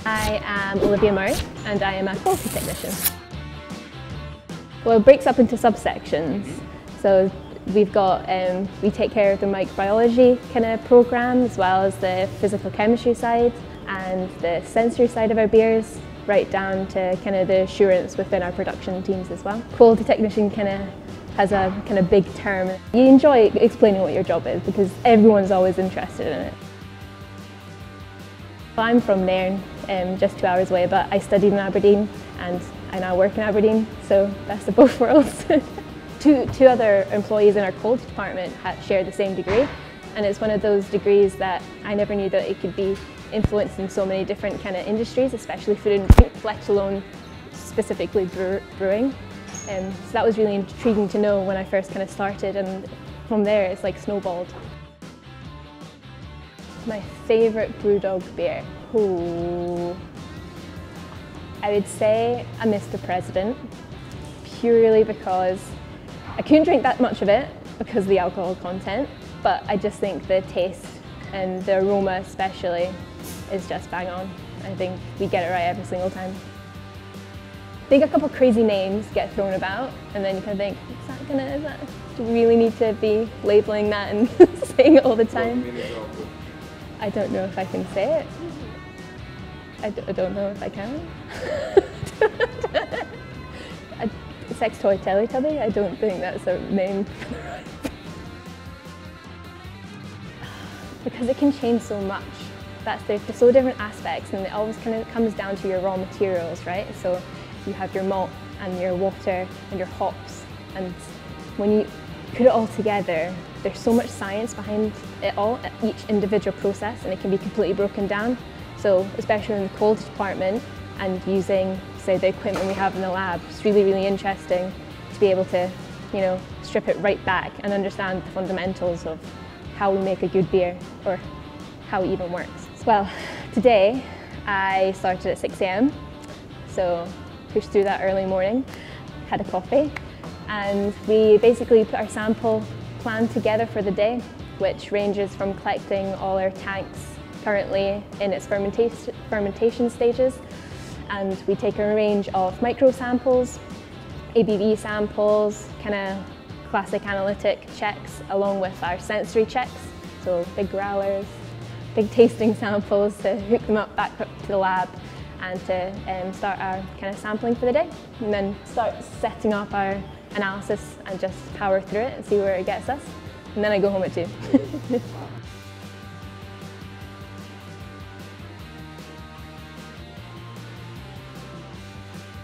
I am Olivia Murray and I am a quality technician. Well, it breaks up into subsections. So we've got, we take care of the microbiology kind of program as well as the physical chemistry side and the sensory side of our beers, right down to kind of the assurance within our production teams as well. Quality technician kind of has a kind of big term. You enjoy explaining what your job is because everyone's always interested in it. I'm from Nairn, just 2 hours away, but I studied in Aberdeen and I now work in Aberdeen, so best of both worlds. Two other employees in our quality department share the same degree, and it's one of those degrees that I never knew that it could be influenced in so many different kind of industries, especially food and drink, let alone specifically brewing. So that was really intriguing to know when I first kind of started, and from there it's like snowballed. My favourite BrewDog beer? Ooh. I would say a Mr. President, purely because I couldn't drink that much of it because of the alcohol content, but I just think the taste and the aroma especially is just bang on. I think we get it right every single time. I think a couple of crazy names get thrown about and then you kind of think, do we really need to be labelling that and saying it all the time? I don't know if I can say it. I don't know if I can. Sex toy Teletubby? I don't think that's a name. Because it can change so much. There's so different aspects and it always kind of comes down to your raw materials, right? So you have your malt and your water and your hops, and when you put it all together, there's so much science behind it all, each individual process, and it can be completely broken down. So especially in the quality department and using, say, the equipment we have in the lab, it's really, really interesting to be able to, you know, strip it right back and understand the fundamentals of how we make a good beer or how it even works. Well, today I started at 6 AM, so pushed through that early morning, had a coffee, and we basically put our sample plan together for the day, which ranges from collecting all our tanks currently in its fermentation stages, and we take a range of micro samples, ABV samples, kind of classic analytic checks along with our sensory checks, so big growlers, big tasting samples to hook them back up to the lab and to start our kind of sampling for the day, and then start setting up our analysis and just power through it and see where it gets us. And then I go home at 2.